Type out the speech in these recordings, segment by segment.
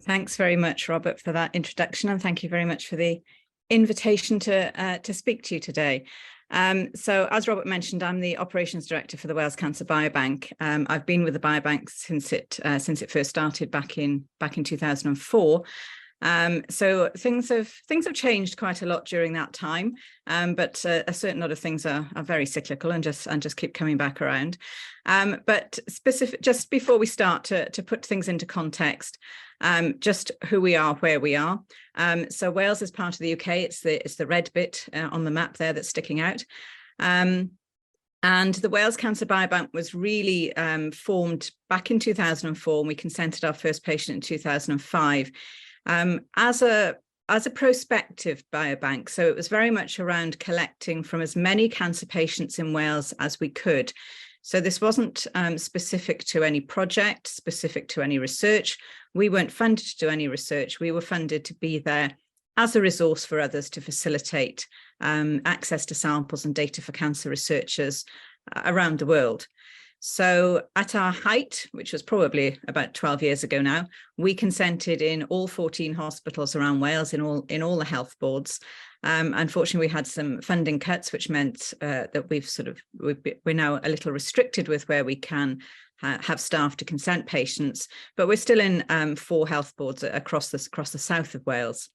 Thanks very much, Robert, for that introduction, and thank you very much for the invitation to speak to you today. So as Robert mentioned, I'm the Operations Director for the Wales Cancer Biobank. I've been with the Biobank since it first started back in 2004. So things have changed quite a lot during that time, but a certain lot of things are very cyclical and just keep coming back around. But just before we start to put things into context, just who we are, where we are. So Wales is part of the UK. It's the red bit on the map there that's sticking out. And the Wales Cancer Biobank was really formed back in 2004, and we consented our first patient in 2005 as a prospective biobank. So it was very much around collecting from as many cancer patients in Wales as we could. So this wasn't specific to any project, specific to any research. We weren't funded to do any research. We were funded to be there as a resource for others to facilitate access to samples and data for cancer researchers around the world. So at our height, which was probably about 12 years ago now, we consented in all 14 hospitals around Wales, in all the health boards. Unfortunately, we had some funding cuts, which meant that we're now a little restricted with where we can have staff to consent patients, but we're still in 4 health boards across the south of Wales.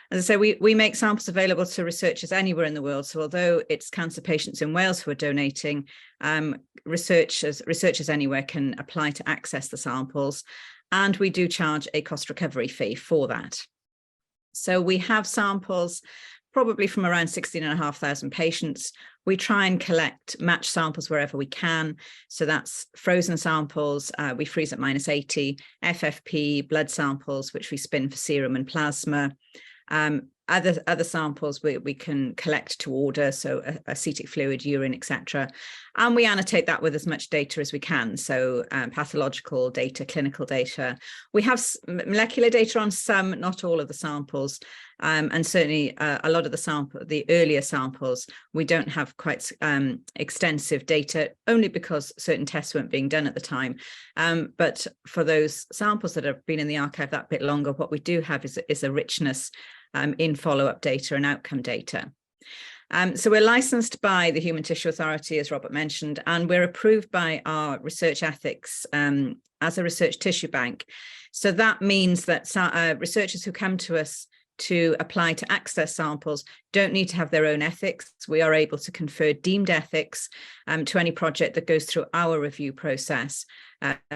As I say, we make samples available to researchers anywhere in the world. So although it's cancer patients in Wales who are donating, researchers anywhere can apply to access the samples, and we do charge a cost recovery fee for that. So we have samples probably from around 16,500 patients. We try and collect match samples wherever we can. So that's frozen samples, we freeze at -80, FFP, blood samples, which we spin for serum and plasma. Other samples we can collect to order, so acetic fluid, urine, etc. And we annotate that with as much data as we can, so pathological data, clinical data. We have molecular data on some, not all of the samples, and certainly a lot of the earlier samples, we don't have quite extensive data, only because certain tests weren't being done at the time. But for those samples that have been in the archive that bit longer, what we do have is a richness in follow-up data and outcome data. So we're licensed by the Human Tissue Authority, as Robert mentioned, and we're approved by our research ethics as a research tissue bank. So that means that researchers who come to us to apply to access samples don't need to have their own ethics. We are able to confer deemed ethics to any project that goes through our review process.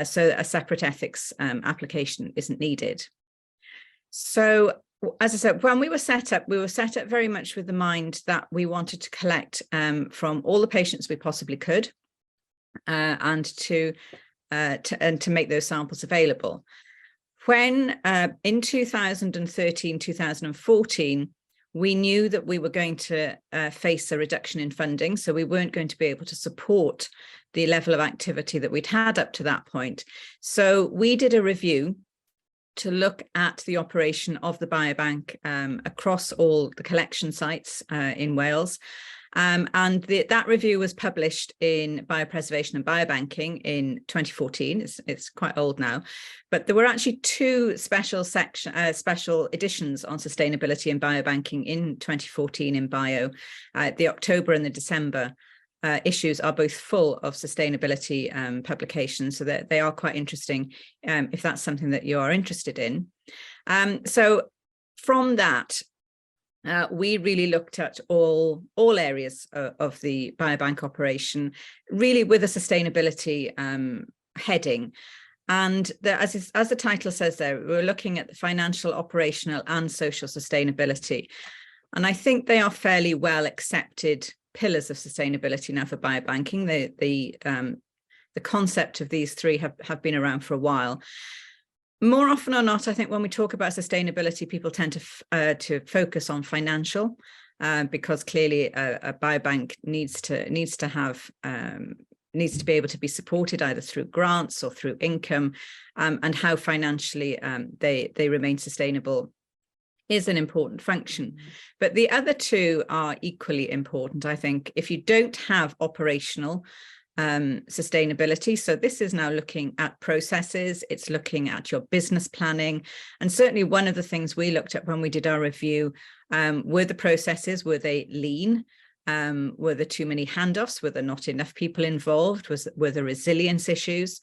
So a separate ethics application isn't needed. So as I said, when we were set up very much with the mind that we wanted to collect from all the patients we possibly could, and to make those samples available. When in 2013, 2014, we knew that we were going to face a reduction in funding, so we weren't going to be able to support the level of activity that we'd had up to that point. So we did a review to look at the operation of the biobank across all the collection sites in Wales. And that review was published in Biopreservation and Biobanking in 2014. It's quite old now, but there were actually 2 special editions on sustainability and biobanking in 2014 in Bio. The October and the December issues are both full of sustainability publications, so that they are quite interesting if that's something that you are interested in. So from that, we really looked at all areas of the biobank operation, really with a sustainability heading. And as the title says there, we're looking at the financial, operational and social sustainability. And I think they are fairly well accepted pillars of sustainability now for biobanking. The concept of these 3 have been around for a while. More often or not, I think when we talk about sustainability, people tend to focus on financial, because clearly a biobank needs to be able to be supported either through grants or through income, and how financially they remain sustainable is an important function. But the other 2 are equally important, I think. If you don't have operational sustainability. So this is now looking at processes, it's looking at your business planning. And certainly one of the things we looked at when we did our review were the processes. Were they lean? Were there too many handoffs? Were there not enough people involved? Were there resilience issues?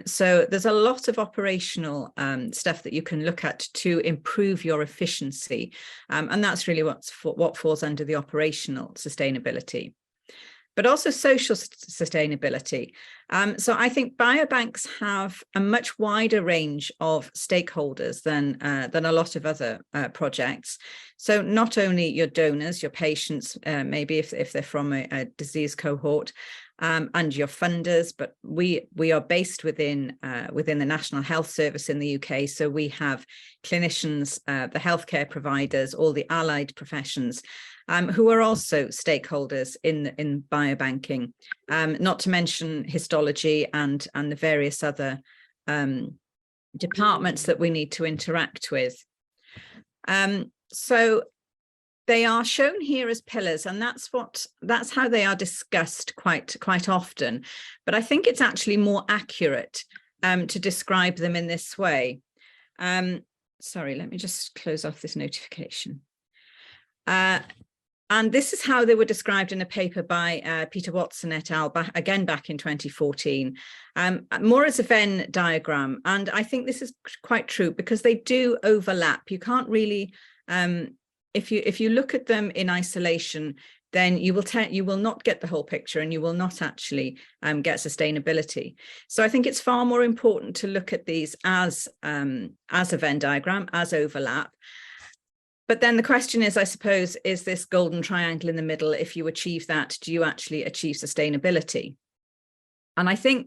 So there's a lot of operational stuff that you can look at to improve your efficiency. And that's really what falls under the operational sustainability. But also social sustainability. So I think biobanks have a much wider range of stakeholders than a lot of other projects. So not only your donors, your patients, maybe if they're from a disease cohort, and your funders, but we are based within the National Health Service in the UK. So we have clinicians, the healthcare providers, all the allied professions, who are also stakeholders in biobanking, not to mention histology and the various other departments that we need to interact with. So they are shown here as pillars, and that's how they are discussed quite often. But I think it's actually more accurate to describe them in this way. Sorry, let me just close off this notification. And this is how they were described in a paper by Peter Watson et al. Again back in 2014, more as a Venn diagram. And I think this is quite true because they do overlap. You can't really, if you look at them in isolation, then you will not get the whole picture, and you will not actually get sustainability. So I think it's far more important to look at these as a Venn diagram, as overlap. But then the question is, I suppose, is this golden triangle in the middle? If you achieve that, do you actually achieve sustainability? And I think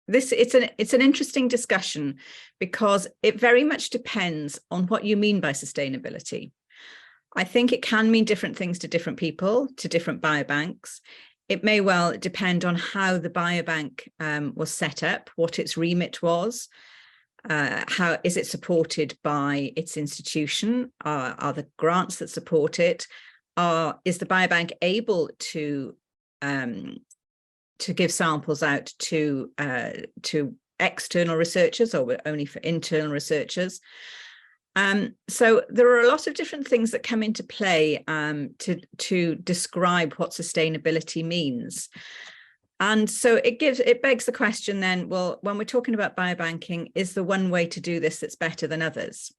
it's an interesting discussion because it very much depends on what you mean by sustainability. I think it can mean different things to different people, to different biobanks. It may well depend on how the biobank was set up, what its remit was. How is it supported by its institution? Are the grants that support it? Is the biobank able to give samples out to external researchers, or only for internal researchers? So there are a lot of different things that come into play to describe what sustainability means. And so it begs the question then, well, when we're talking about biobanking, is there one way to do this that's better than others?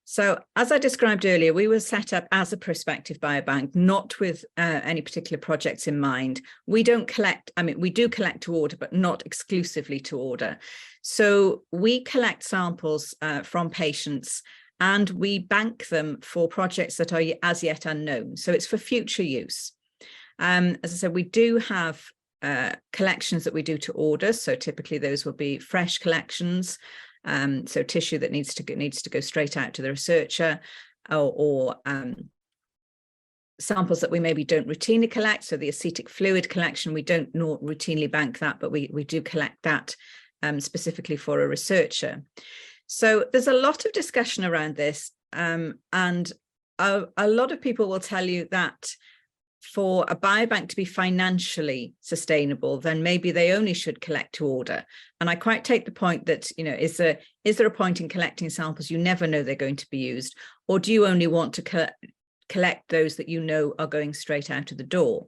So as I described earlier, we were set up as a prospective biobank, not with any particular projects in mind. We don't collect, we do collect to order, but not exclusively to order. So we collect samples from patients and we bank them for projects that are as yet unknown. So it's for future use. As I said, we do have collections that we do to order. So typically those will be fresh collections. So tissue that needs to go straight out to the researcher, or samples that we maybe don't routinely collect. So the acetic fluid collection, we don't routinely bank that, but we do collect that specifically for a researcher. So there's a lot of discussion around this, and a lot of people will tell you that for a biobank to be financially sustainable, then maybe they only should collect to order. And I quite take the point that, is there a point in collecting samples you never know they're going to be used, or do you only want to collect those that you know are going straight out of the door?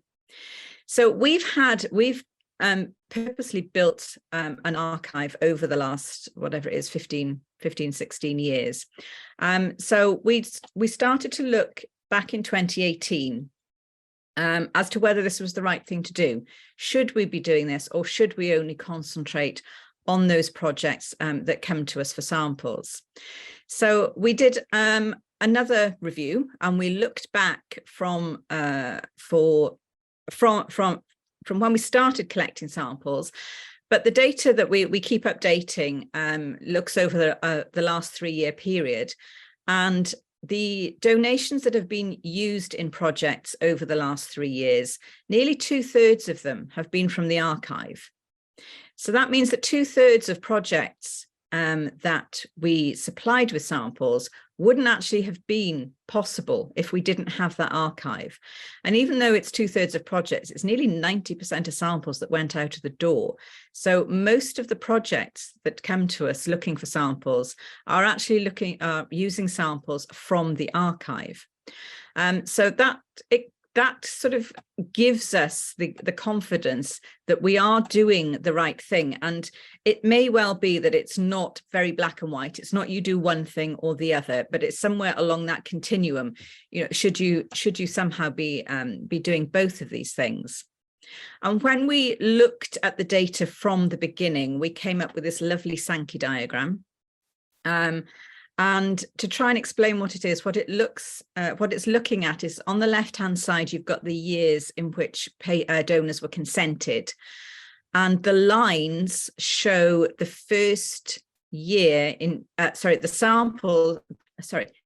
So we've purposely built an archive over the last, whatever it is, 15, 16 years. So we started to look back in 2018 as to whether this was the right thing to do. Should we be doing this, or should we only concentrate on those projects that come to us for samples? So we did another review, and we looked back from when we started collecting samples. But the data that we keep updating looks over the last 3-year period, and the donations that have been used in projects over the last 3 years, nearly 2/3 of them have been from the archive. So that means that 2/3 of projects that we supplied with samples wouldn't actually have been possible if we didn't have that archive. And even though it's 2/3 of projects, it's nearly 90% of samples that went out of the door. So most of the projects that come to us looking for samples are actually using samples from the archive. So that sort of gives us the confidence that we are doing the right thing. And it may well be that it's not very black and white. It's not you do one thing or the other, but it's somewhere along that continuum. You know, should you somehow be doing both of these things? And when we looked at the data from the beginning, we came up with this lovely Sankey diagram. And to try and explain what it is, what it's looking at is on the left-hand side, you've got the years in which donors were consented. And the lines show the first year the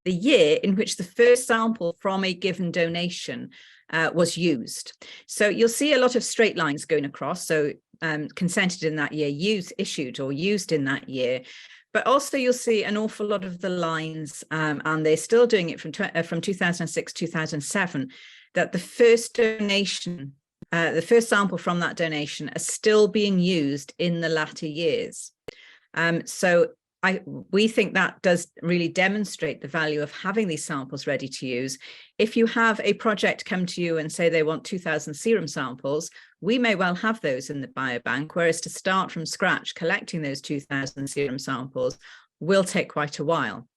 year in which the first sample from a given donation was used. So you'll see a lot of straight lines going across. So consented in that year, issued or used in that year. But also you'll see an awful lot of the lines, and they're still doing it from 2006, 2007, that the first donation, the first sample from that donation are still being used in the latter years. So we think that does really demonstrate the value of having these samples ready to use. If you have a project come to you and say they want 2,000 serum samples, we may well have those in the biobank, whereas to start from scratch collecting those 2,000 serum samples will take quite a while.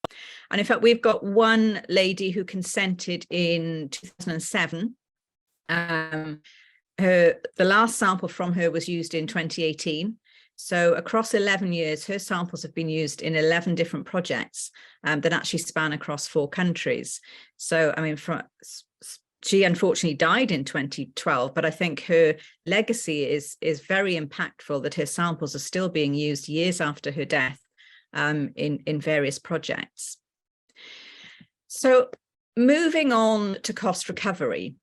And in fact, we've got one lady who consented in 2007. The last sample from her was used in 2018. So across 11 years, her samples have been used in 11 different projects that actually span across 4 countries. So, I mean, she unfortunately died in 2012, but I think her legacy is very impactful, that her samples are still being used years after her death in various projects. So moving on to cost recovery,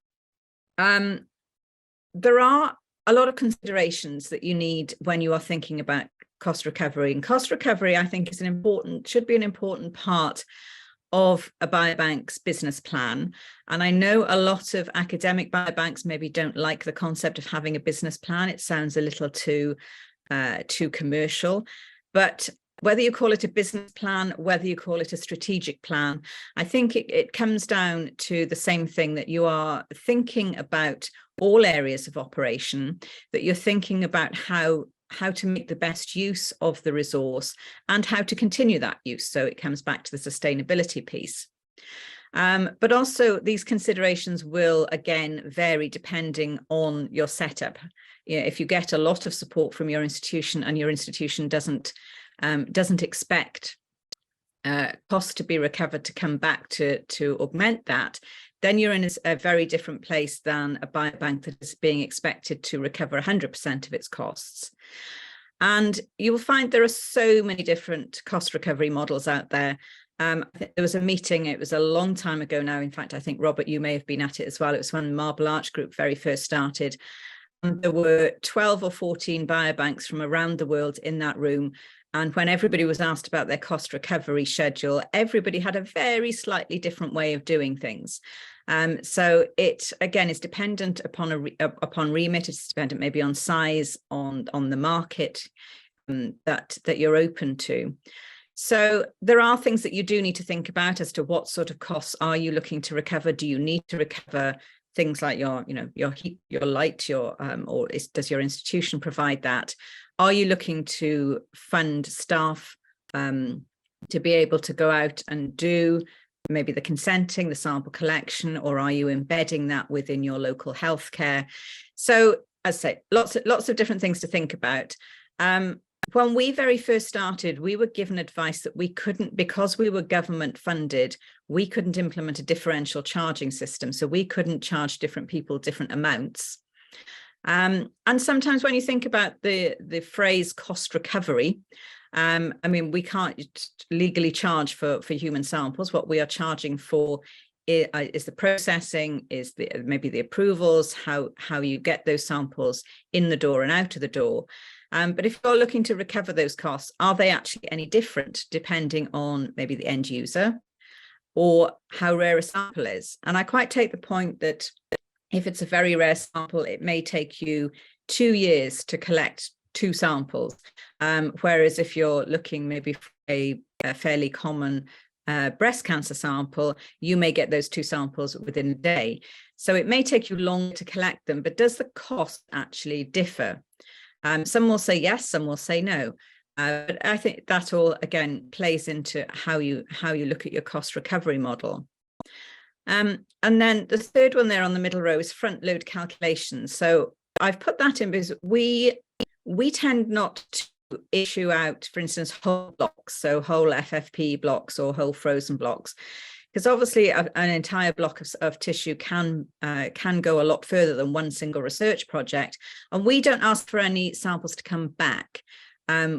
there are a lot of considerations that you need when you are thinking about cost recovery. And cost recovery, I think, should be an important part of a biobank's business plan. And I know a lot of academic biobanks maybe don't like the concept of having a business plan. It sounds a little too commercial, but whether you call it a business plan, whether you call it a strategic plan, I think it comes down to the same thing, that you are thinking about all areas of operation, that you're thinking about how to make the best use of the resource and how to continue that use. So it comes back to the sustainability piece. But also these considerations will again vary depending on your setup. You know, if you get a lot of support from your institution and your institution doesn't expect costs to be recovered to come back to augment that, then you're in a very different place than a biobank that is being expected to recover 100% of its costs. And you will find there are so many different cost recovery models out there. I think there was a meeting, it was a long time ago now. In fact, I think, Robert, you may have been at it as well. It was when Marble Arch Group very first started. And there were 12 or 14 biobanks from around the world in that room. And when everybody was asked about their cost recovery schedule, everybody had a very slightly different way of doing things. So it, again, is dependent upon remit. It's dependent maybe on size, on the market that you're open to. So there are things that you do need to think about as to what sort of costs are you looking to recover. Do you need to recover things like your heat, your light, does your institution provide that? Are you looking to fund staff to be able to go out and do maybe the consenting, the sample collection, or are you embedding that within your local healthcare? So, as I say, lots of different things to think about. When we very first started, we were given advice that we couldn't, because we were government funded, we couldn't implement a differential charging system. So we couldn't charge different people different amounts. And sometimes when you think about the phrase cost recovery, I mean, we can't legally charge for human samples. What we are charging for is the processing, is maybe the approvals, how you get those samples in the door and out of the door. But if you're looking to recover those costs, are they actually any different depending on maybe the end user, or how rare a sample is. And I quite take the point that if it's a very rare sample, it may take you 2 years to collect 2 samples. Whereas if you're looking maybe for a fairly common breast cancer sample, you may get those 2 samples within a day. So it may take you longer to collect them, but does the cost actually differ? Some will say yes, some will say no. But I think that all, again, plays into how you look at your cost recovery model. And then the third one there on the middle row is front load calculations. So I've put that in because we tend not to issue out, for instance, whole blocks, so whole FFP blocks or whole frozen blocks, because obviously an entire block of tissue can go a lot further than one single research project. And we don't ask for any samples to come back.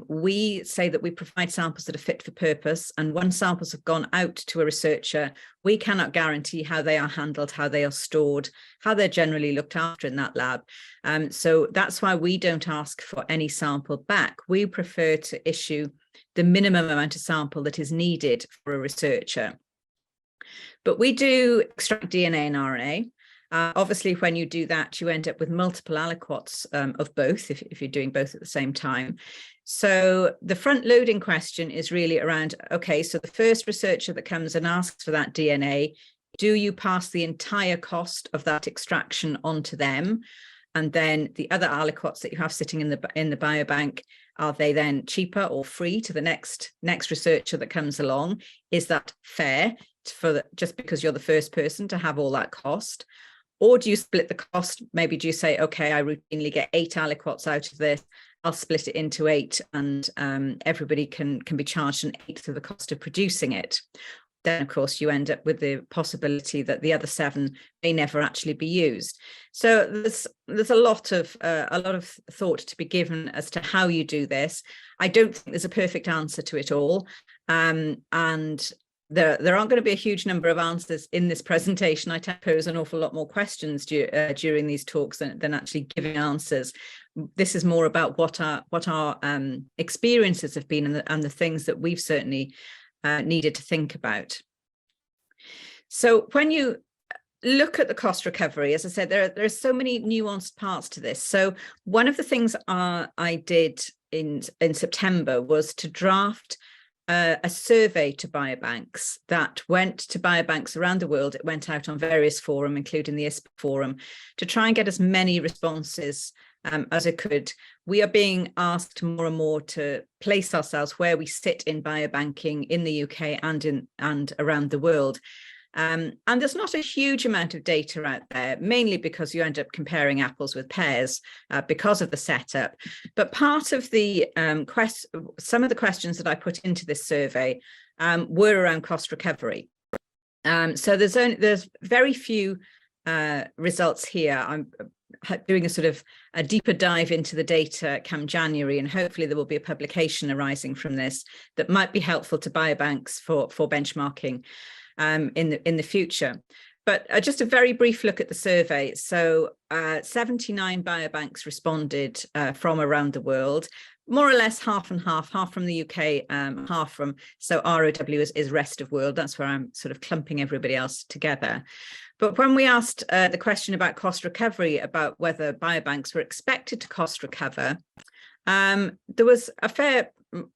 We say that we provide samples that are fit for purpose, and once samples have gone out to a researcher, we cannot guarantee how they are handled, how they are stored, how they're generally looked after in that lab. So that's why we don't ask for any sample back. We prefer to issue the minimum amount of sample that is needed for a researcher. But we do extract DNA and RNA. Obviously, when you do that, you end up with multiple aliquots of both, if you're doing both at the same time. So the front loading question is really around, okay, so the first researcher that comes and asks for that DNA, do you pass the entire cost of that extraction onto them? And then the other aliquots that you have sitting in the biobank, are they then cheaper or free to the next researcher that comes along? Is that fair just because you're the first person to have all that cost? Or do you split the cost? Maybe do you say, okay, I routinely get 8 aliquots out of this, I'll split it into 8, and everybody can be charged an 1/8 of the cost of producing it. Then, of course, you end up with the possibility that the other 7 may never actually be used. So there's a lot of thought to be given as to how you do this. I don't think there's a perfect answer to it all, and there aren't going to be a huge number of answers in this presentation. I tend to pose an awful lot more questions during these talks than actually giving answers. This is more about what our experiences have been and the things that we've certainly needed to think about. So when you look at the cost recovery, as I said, there are so many nuanced parts to this. So one of the things I did in September was to draft a survey to biobanks that went to biobanks around the world. It went out on various forums, including the ISPA forum, to try and get as many responses as it could. We are being asked more and more to place ourselves where we sit in biobanking in the UK and around the world. And there's not a huge amount of data out there, mainly because you end up comparing apples with pears because of the setup. But part of the some of the questions that I put into this survey were around cost recovery. So there's very few results here. I'm doing a sort of a deeper dive into the data come January, and hopefully there will be a publication arising from this that might be helpful to biobanks for benchmarking in the future. But just a very brief look at the survey. So 79 biobanks responded from around the world, more or less half and half from the UK, half from, so ROW is rest of world. That's where I'm sort of clumping everybody else together. But when we asked the question about cost recovery, about whether biobanks were expected to cost recover, there was a fair,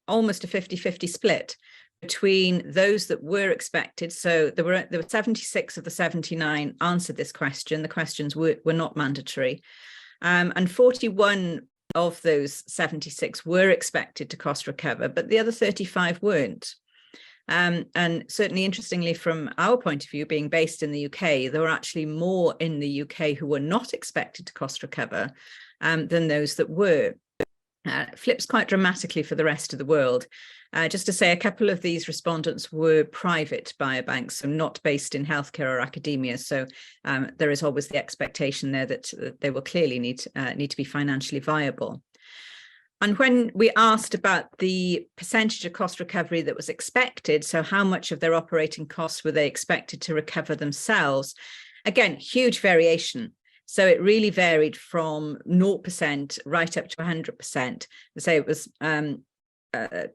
almost a 50-50 split between those that were expected. So there were 76 of the 79 answered this question. The questions were not mandatory. And 41 of those 76 were expected to cost recover, but the other 35 weren't. And certainly, interestingly, from our point of view, being based in the UK, there were actually more in the UK who were not expected to cost recover than those that were. Flips quite dramatically for the rest of the world. Just to say, a couple of these respondents were private biobanks, so not based in healthcare or academia. So there is always the expectation there that they will clearly need to be financially viable. And when we asked about the percentage of cost recovery that was expected, so how much of their operating costs were they expected to recover themselves, again, huge variation. So it really varied from 0% right up to 100%. So it was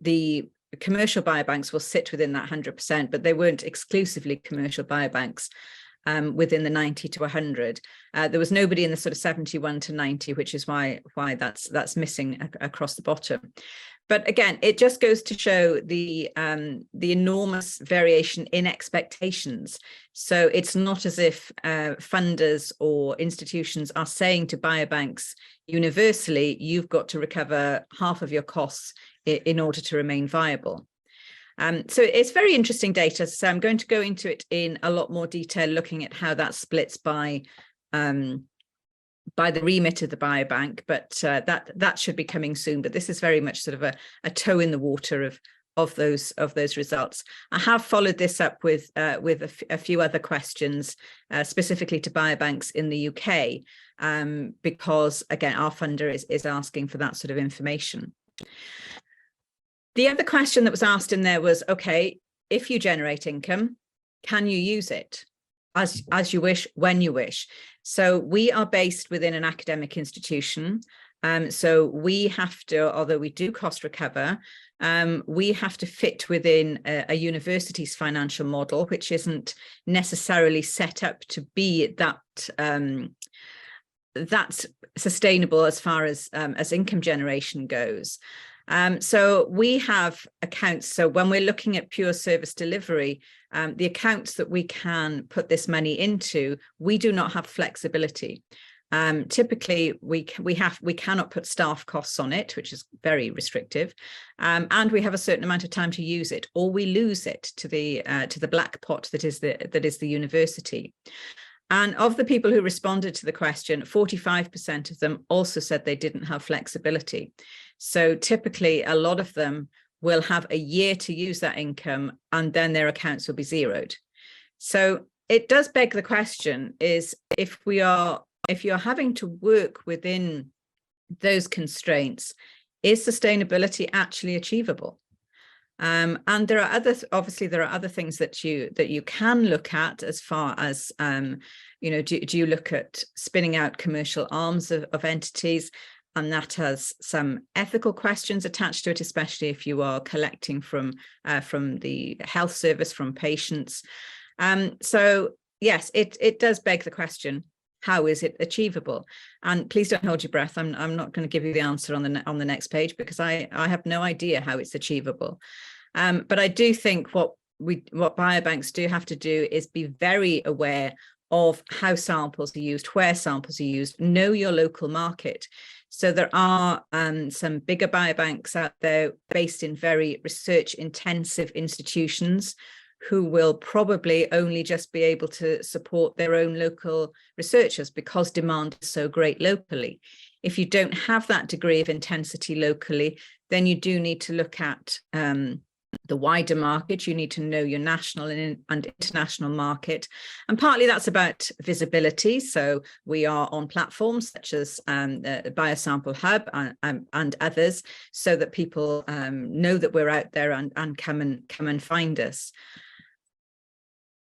the commercial biobanks will sit within that 100%, but they weren't exclusively commercial biobanks within the 90 to 100. There was nobody in the sort of 71 to 90, which is why that's missing across the bottom. But again, it just goes to show the enormous variation in expectations. So it's not as if funders or institutions are saying to biobanks universally, you've got to recover half of your costs in order to remain viable. So it's very interesting data. So I'm going to go into it in a lot more detail, looking at how that splits by the remit of the biobank, but that should be coming soon. But this is very much sort of a toe in the water of those results. I have followed this up with a few other questions, specifically to biobanks in the UK, because again, our funder is asking for that sort of information. The other question that was asked in there was, okay, if you generate income, can you use it as you wish, when you wish? So we are based within an academic institution. So we have to, although we do cost recover, we have to fit within a university's financial model, which isn't necessarily set up to be that's sustainable as far as income generation goes. So we have accounts. So when we're looking at pure service delivery, the accounts that we can put this money into, we do not have flexibility. Typically, we cannot put staff costs on it, which is very restrictive, and we have a certain amount of time to use it, or we lose it to the black pot that is the university. And of the people who responded to the question, 45% of them also said they didn't have flexibility. So typically, a lot of them will have a year to use that income, and then their accounts will be zeroed. So it does beg the question: is if you're having to work within those constraints, is sustainability actually achievable? And there are other things that you can look at, as far as do you look at spinning out commercial arms of entities, and that has some ethical questions attached to it, especially if you are collecting from the health service, from patients. So yes, it does beg the question: how is it achievable? And please don't hold your breath. I'm not going to give you the answer on the next page, because I have no idea how it's achievable. But I do think what biobanks do have to do is be very aware of how samples are used, where samples are used, know your local market. So there are some bigger biobanks out there based in very research intensive institutions who will probably only just be able to support their own local researchers because demand is so great locally. If you don't have that degree of intensity locally, then you do need to look at the wider market. You need to know your national and international market. And partly that's about visibility. So we are on platforms such as the Biosample Hub and others, so that people know that we're out there and come and find us.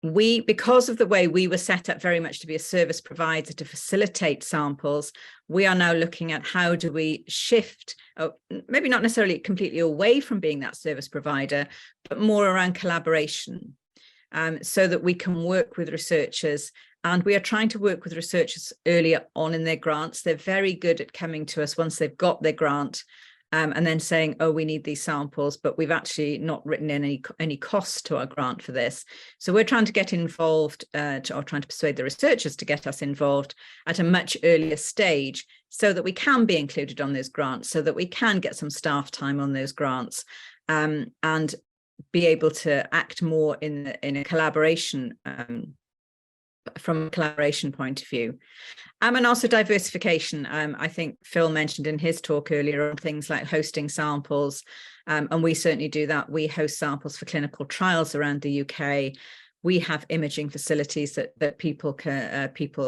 Because of the way we were set up very much to be a service provider to facilitate samples, we are now looking at how do we shift, maybe not necessarily completely away from being that service provider, but more around collaboration, so that we can work with researchers. And we are trying to work with researchers earlier on in their grants. They're very good at coming to us once they've got their grant, and then saying, oh, we need these samples, but we've actually not written any costs to our grant for this. So we're trying to get involved, or trying to persuade the researchers to get us involved at a much earlier stage, so that we can be included on those grants, so that we can get some staff time on those grants, and be able to act more in a collaboration, from a collaboration point of view. And also diversification. I think Phil mentioned in his talk earlier on things like hosting samples, and we certainly do that. We host samples for clinical trials around the UK. We have imaging facilities that people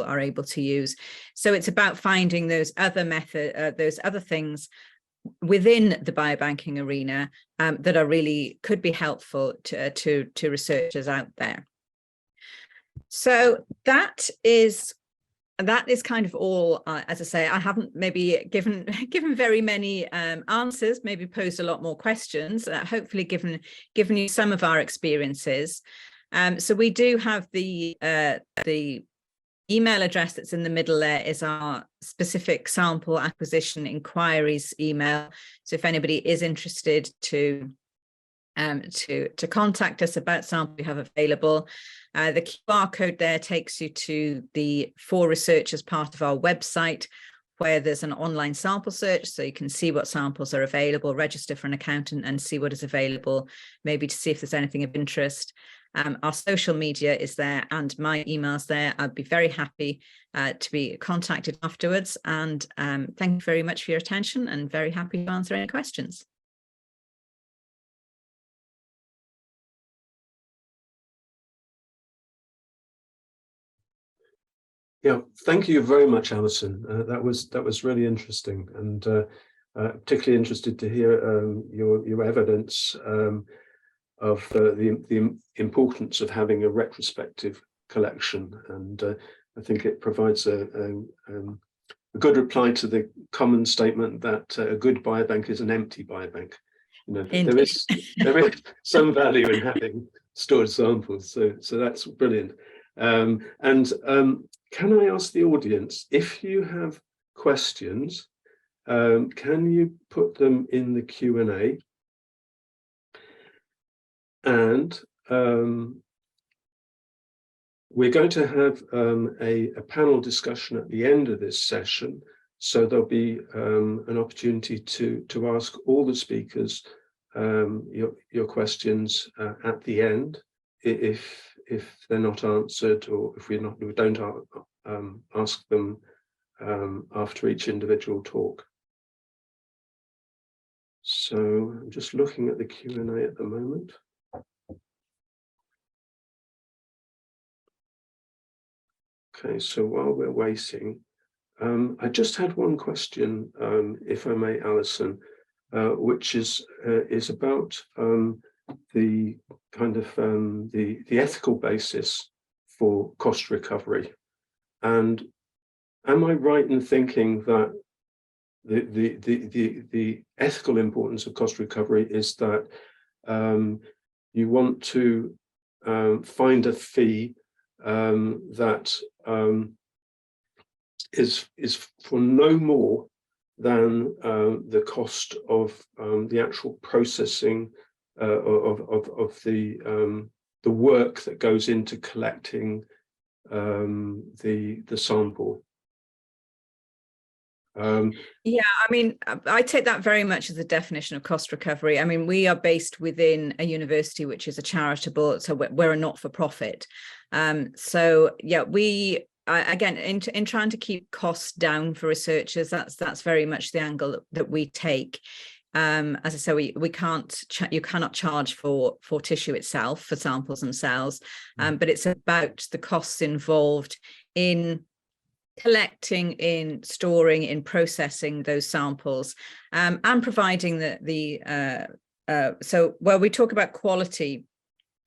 are able to use. So it's about finding those other things within the biobanking arena that are really could be helpful to researchers out there. So that is that is kind of all. As I say, I haven't maybe given very many answers, maybe posed a lot more questions, hopefully given you some of our experiences. So we do have the email address that's in the middle there is our specific sample acquisition inquiries email. So if anybody is interested to contact us about sample we have available, the QR code there takes you to the For Researchers part of our website, where there's an online sample search, so you can see what samples are available, register for an account and see what is available, maybe to see if there's anything of interest. Our social media is there and my email's there. I'd be very happy to be contacted afterwards. And thank you very much for your attention, and very happy to answer any questions. Yeah, thank you very much, Alison. That was really interesting, and particularly interested to hear your evidence of the importance of having a retrospective collection, and I think it provides a good reply to the common statement that a good biobank is an empty biobank. You know, there is some value in having stored samples, so that's brilliant. Can I ask the audience, if you have questions, can you put them in the Q&A? And we're going to have a panel discussion at the end of this session, so there'll be an opportunity to ask all the speakers your questions at the end, if they're not answered, or if we don't ask them after each individual talk. So I'm just looking at the Q&A at the moment. Okay, so while we're waiting, I just had one question, if I may, Alison, which is about the kind of the ethical basis for cost recovery. And am I right in thinking that the ethical importance of cost recovery is that you want to find a fee that is for no more than the cost of the actual processing of the work that goes into collecting the sample? Yeah, I mean, I take that very much as a definition of cost recovery. I mean, we are based within a university which is a charitable, so we're a not-for-profit. So yeah, again, in trying to keep costs down for researchers, that's very much the angle that we take. As I say, you cannot charge for tissue itself, for samples themselves, but it's about the costs involved in collecting, in storing, in processing those samples, and providing so where we talk about quality,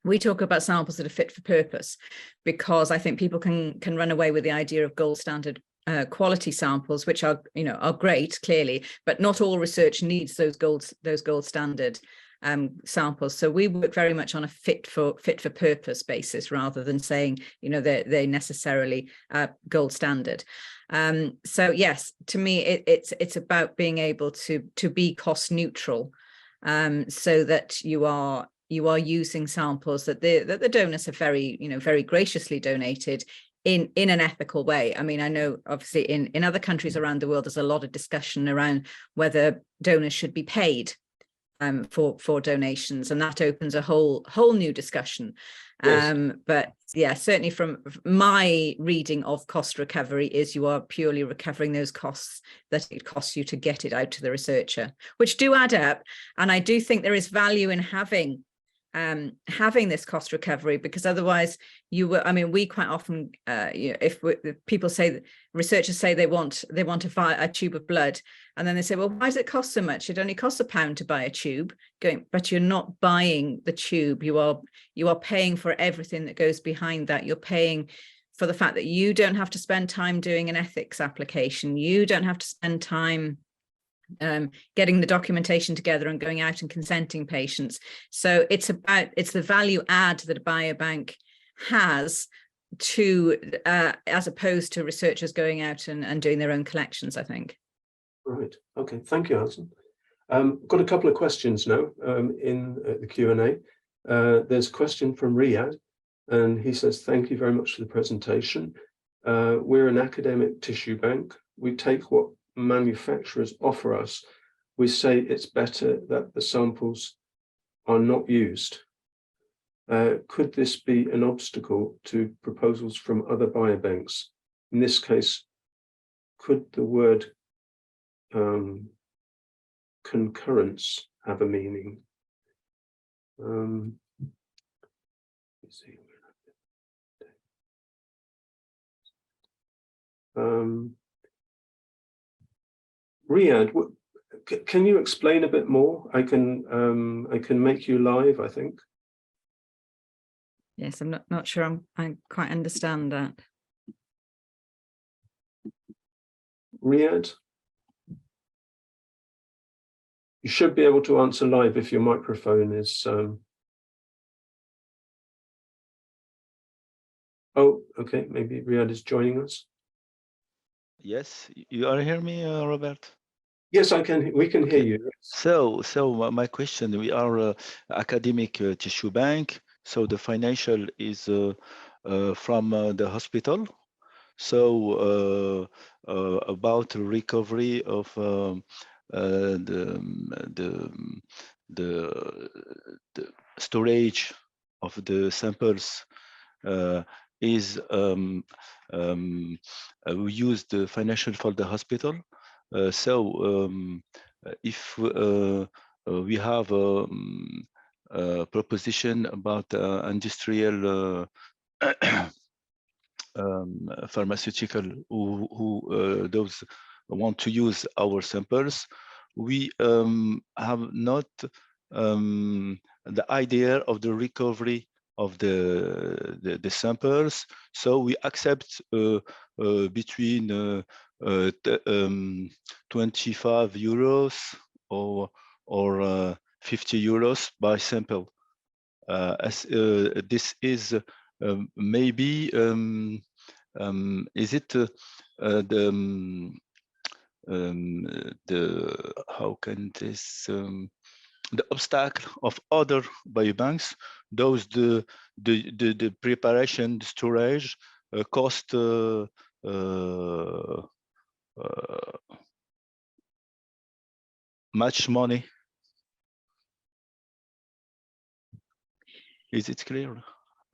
we talk about samples that are fit for purpose, because I think people can run away with the idea of gold standard quality samples, which are great, clearly, but not all research needs those gold standard samples. So we work very much on a fit for purpose basis, rather than saying they're necessarily gold standard. So yes, to me it's about being able to be cost neutral, so that you are using samples that the donors have very graciously donated in an ethical way. I mean, I know obviously in other countries around the world there's a lot of discussion around whether donors should be paid for donations, and that opens a whole new discussion. Yes. But yeah, certainly from my reading of cost recovery is you are purely recovering those costs that it costs you to get it out to the researcher, which do add up. And I do think there is value in having this cost recovery, because otherwise we quite often, if people say, researchers say they want a tube of blood, and then they say, well, why does it cost so much? It only costs £1 to buy a tube. But you're not buying the tube. You are paying for everything that goes behind that. You're paying for the fact that you don't have to spend time doing an ethics application. You don't have to spend time getting the documentation together and going out and consenting patients. So it's the value add that a biobank has to as opposed to researchers going out and doing their own collections, I think. Right. Okay. Thank you, Alison. Got a couple of questions now in the Q&A. There's a question from Riyadh, and he says, thank you very much for the presentation. We're an academic tissue bank. We take what manufacturers offer us. We say it's better that the samples are not used. Could this be an obstacle to proposals from other biobanks? In this case, could the word concurrence have a meaning? Let's see. Riyadh, can you explain a bit more? I can make you live, I think. Yes, I'm not sure I quite understand that. Riyadh, you should be able to answer live if your microphone is. Oh, okay. Maybe Riyadh is joining us. Yes, you are hear me, Robert? Yes, I can. We can hear you. So my question: we are academic tissue bank. So the financial is from the hospital. So about recovery of the storage of the samples is we use the financial for the hospital. If we have a proposition about industrial pharmaceutical who those want to use our samples, we have not the idea of the recovery of the samples, so we accept between 25 euros or 50 euros by sample. As this is maybe is it the how can this the obstacle of other biobanks, those the preparation, the storage cost much money. Is it clear?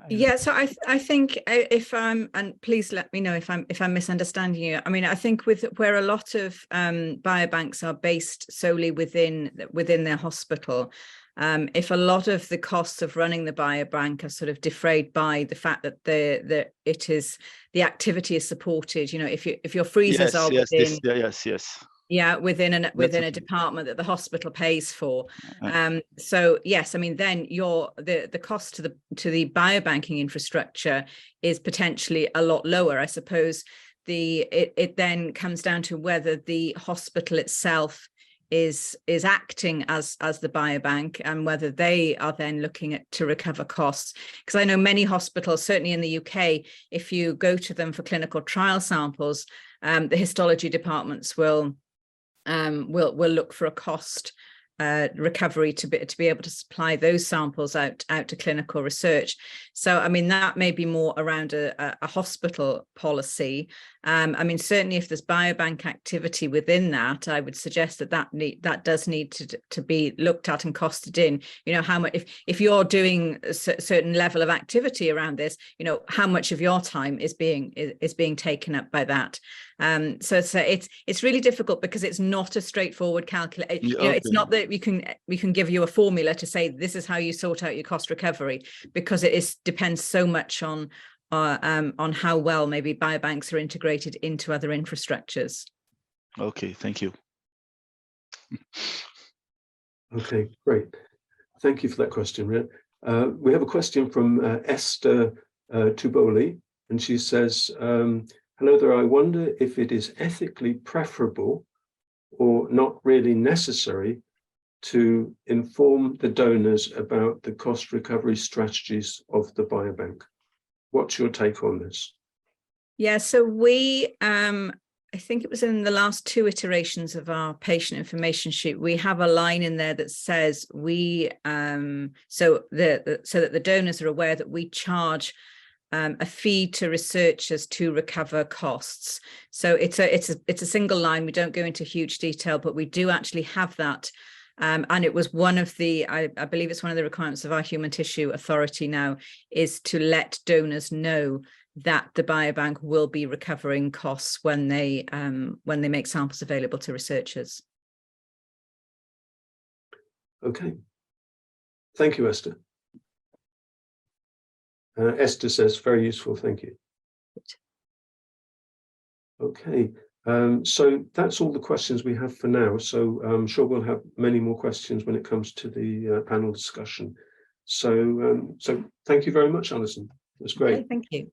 Yeah, so I think if I'm, and please let me know if I'm misunderstanding you. I mean, I think with where a lot of biobanks are based solely within their hospital, if a lot of the costs of running the biobank are sort of defrayed by the fact that the activity is supported, you know, if your freezers are within, yeah, within a department that the hospital pays for. So yes, I mean, then the cost to the biobanking infrastructure is potentially a lot lower. I suppose it then comes down to whether the hospital itself is acting as the biobank and whether they are then looking to recover costs. Because I know many hospitals, certainly in the UK, if you go to them for clinical trial samples, the histology departments will look for a cost recovery to be able to supply those samples out to clinical research. So I mean, that may be more around a hospital policy. I mean, certainly if there's biobank activity within that, I would suggest that does need to be looked at and costed in. You know, how much if you're doing a certain level of activity around this, you know, how much of your time is being taken up by that. So it's really difficult because it's not a straightforward calculation. You know, it's not that we can give you a formula to say this is how you sort out your cost recovery, because it depends so much on how well maybe biobanks are integrated into other infrastructures. Okay, thank you. Okay, great. Thank you for that question, Ria. We have a question from Esther Tuboli, and she says, hello there, I wonder if it is ethically preferable or not really necessary to inform the donors about the cost recovery strategies of the biobank. What's your take on this? Yeah, so we, I think it was in the last 2 iterations of our patient information sheet, we have a line in there that says we, so that the donors are aware that we charge a fee to researchers to recover costs. So it's a single line. We don't go into huge detail, but we do actually have that. And it was one of the, I believe it's one of the requirements of our Human Tissue Authority now, is to let donors know that the biobank will be recovering costs when they make samples available to researchers. Okay. Thank you, Esther. Esther says, very useful, thank you. Okay, so that's all the questions we have for now. So I'm sure we'll have many more questions when it comes to the panel discussion. So, so thank you very much, Alison. That's great. Okay, thank you.